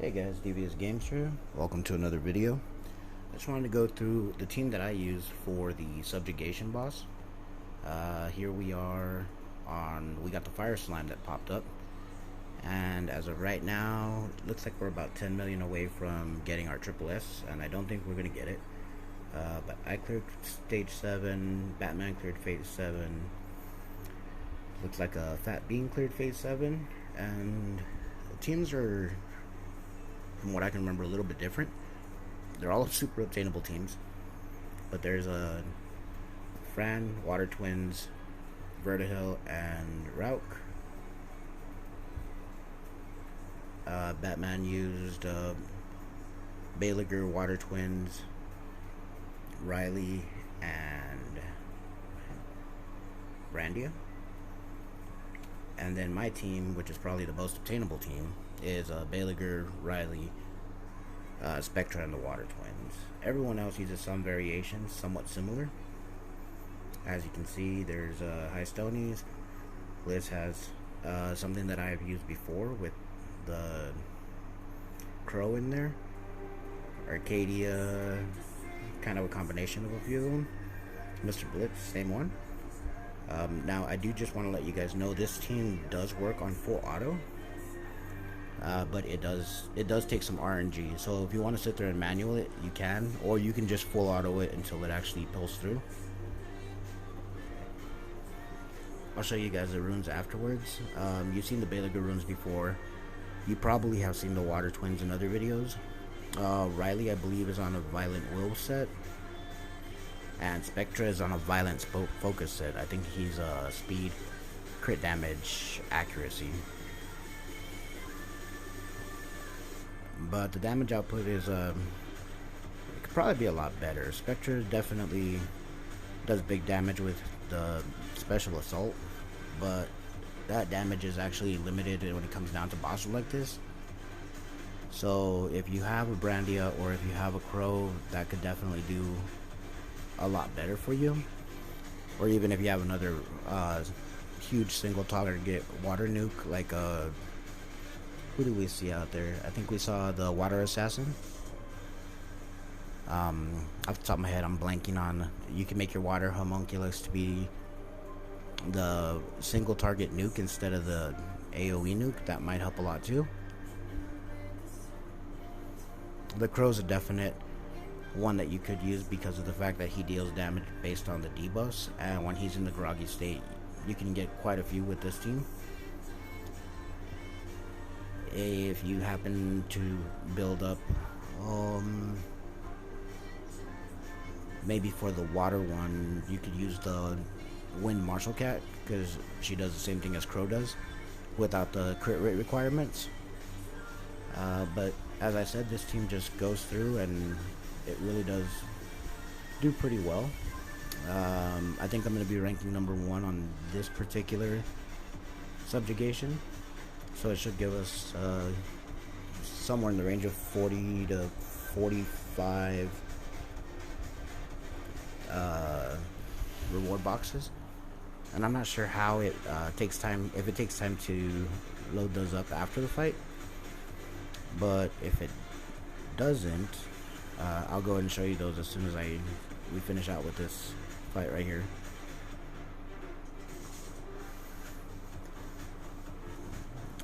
Hey guys, DVSGames here. Welcome to another video. I just wanted to go through the team that I use for the Subjugation boss. Here we are we got the Fire Slime that popped up. And as of right now, it looks like we're about 10 million away from getting our triple S, and I don't think we're going to get it. But I cleared stage 7, Batman cleared phase 7. Looks like a Fat Bean cleared phase 7, and the teams are, from what I can remember, a little bit different. They're all super obtainable teams, but there's a Fran, Water Twins, Vertihill, and Rauk. Batman used Baliger, Water Twins, Riley, and Randia. And then my team, which is probably the most obtainable team, is Baliger, Riley, Spectra, and the Water Twins. Everyone else uses some variations, somewhat similar. As you can see, there's High Stonies. Liz has something that I've used before with the Crow in there. Arcadia, kind of a combination of a few of them. Mr. Blitz, same one. Now, I do just want to let you guys know this team does work on full auto. But it does take some RNG. So if you want to sit there and manual it, you can, or you can just full auto it until it actually pulls through. I'll show you guys the runes afterwards. You've seen the Baliger runes before. You probably have seen the Water Twins in other videos. Riley, I believe, is on a Violent Will set, and Spectra is on a Violent Focus set. I think he's speed, crit damage, accuracy. But the damage output is it could probably be a lot better. Spectre definitely does big damage with the special assault, but that damage is actually limited when it comes down to bosses like this. So if you have a Brandia or if you have a Crow, that could definitely do a lot better for you. Or even if you have another huge single target water nuke, like who do we see out there? I think we saw the Water Assassin. Off the top of my head, I'm blanking on. You can make your Water Homunculus to be the single target nuke instead of the AoE nuke. That might help a lot too. The Crow's a definite one that you could use because of the fact that he deals damage based on the debuffs, and when he's in the groggy state, you can get quite a few with this team. If you happen to build up maybe for the water one, you could use the Wind Marshal Cat, because she does the same thing as Crow does without the crit rate requirements. But as I said, this team just goes through and it really does do pretty well. I think I'm going to be ranking number 1 on this particular Subjugation. So it should give us somewhere in the range of 40 to 45 reward boxes. And I'm not sure how it takes time, if it takes time to load those up after the fight. But if it doesn't, I'll go ahead and show you those as soon as we finish out with this fight right here.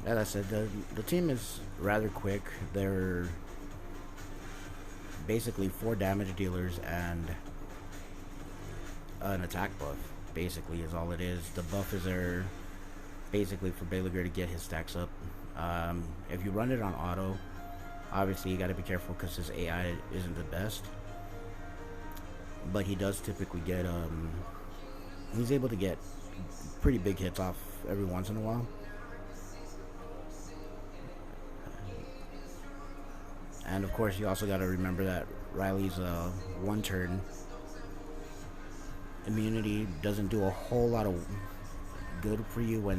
As I said, the team is rather quick. They're basically 4 damage dealers and an attack buff, basically, is all it is. The buff is there basically for Baliger to get his stacks up. If you run it on auto, obviously you got to be careful because his AI isn't the best. But he does typically get, he's able to get pretty big hits off every once in a while. And of course, you also got to remember that Riley's one turn immunity doesn't do a whole lot of good for you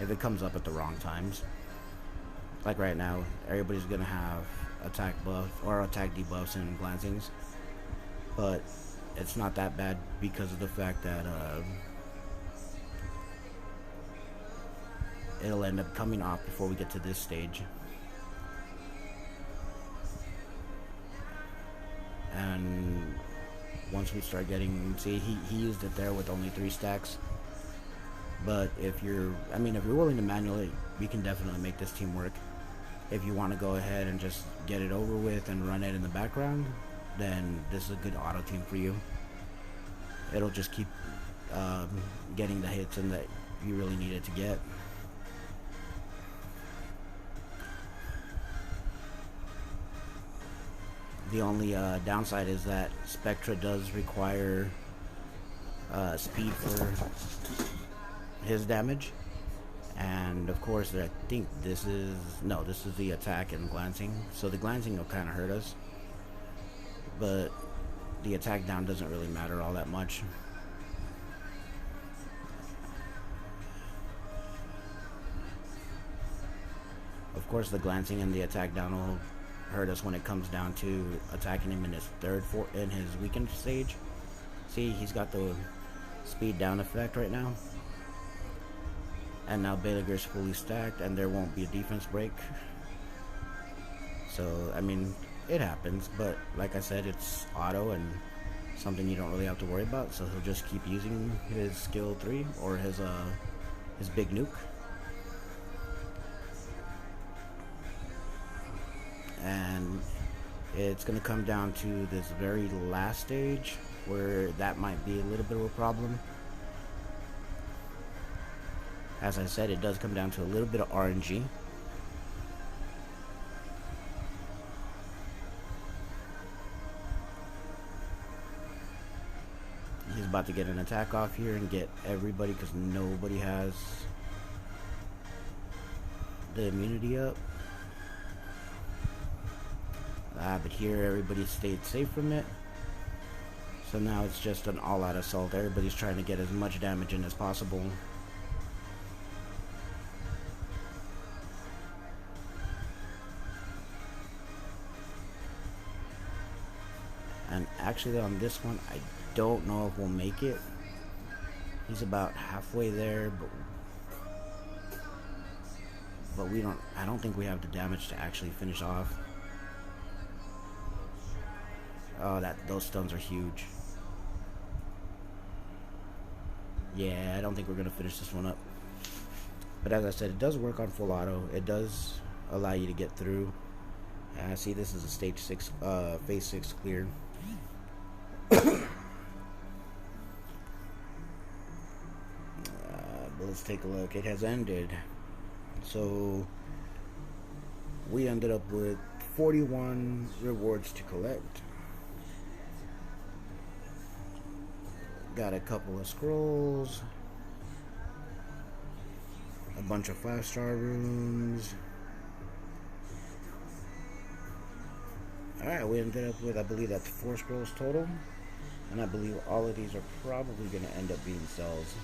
if it comes up at the wrong times. Like right now, everybody's gonna have attack buff or attack debuffs and glancings, but it's not that bad because of the fact that it'll end up coming off before we get to this stage. and once we start getting, see, he used it there with only 3 stacks. But if you're willing to manually, we can definitely make this team work. If you want to go ahead and just get it over with and run it in the background, then this is a good auto team for you. It'll just keep getting the hits in that you really need it to get. The only downside is that Spectra does require speed for his damage, and of course I think this is the attack and glancing, so the glancing will kind of hurt us, but the attack down doesn't really matter all that much. Of course the glancing and the attack down will hurt us when it comes down to attacking him in his in his weakened stage. See, he's got the speed down effect right now, and now Belager's fully stacked and there won't be a defense break. So I mean, it happens, but like I said, it's auto and something you don't really have to worry about, so he'll just keep using his skill 3 or his big nuke. And it's going to come down to this very last stage where that might be a little bit of a problem. As I said, it does come down to a little bit of RNG. He's about to get an attack off here and get everybody, because nobody has the immunity up. But here everybody stayed safe from it. So now it's just an all-out assault. Everybody's trying to get as much damage in as possible. And actually on this one, I don't know if we'll make it. He's about halfway there, but I don't think we have the damage to actually finish off. Oh, those stuns are huge. Yeah, I don't think we're gonna finish this one up. But as I said, it does work on full auto. It does allow you to get through. See, this is a stage 6, phase 6 clear. But let's take a look. It has ended. So we ended up with 41 rewards to collect. Got a couple of scrolls, a bunch of 5-star runes. Alright, we ended up with, I believe that's 4 scrolls total, and I believe all of these are probably going to end up being cells.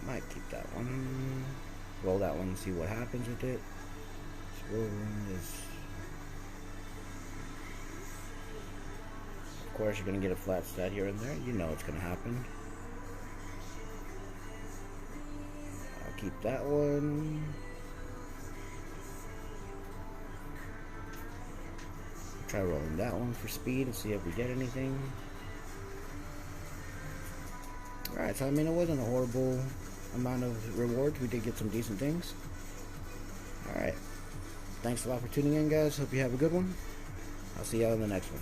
Might keep that one, roll that one and see what happens with it. Scroll room is, of course, you're going to get a flat stat here and there. You know it's going to happen. I'll keep that one. Try rolling that one for speed and see if we get anything. Alright, so I mean, it wasn't a horrible amount of rewards. We did get some decent things. Alright, thanks a lot for tuning in, guys. Hope you have a good one. I'll see y'all in the next one.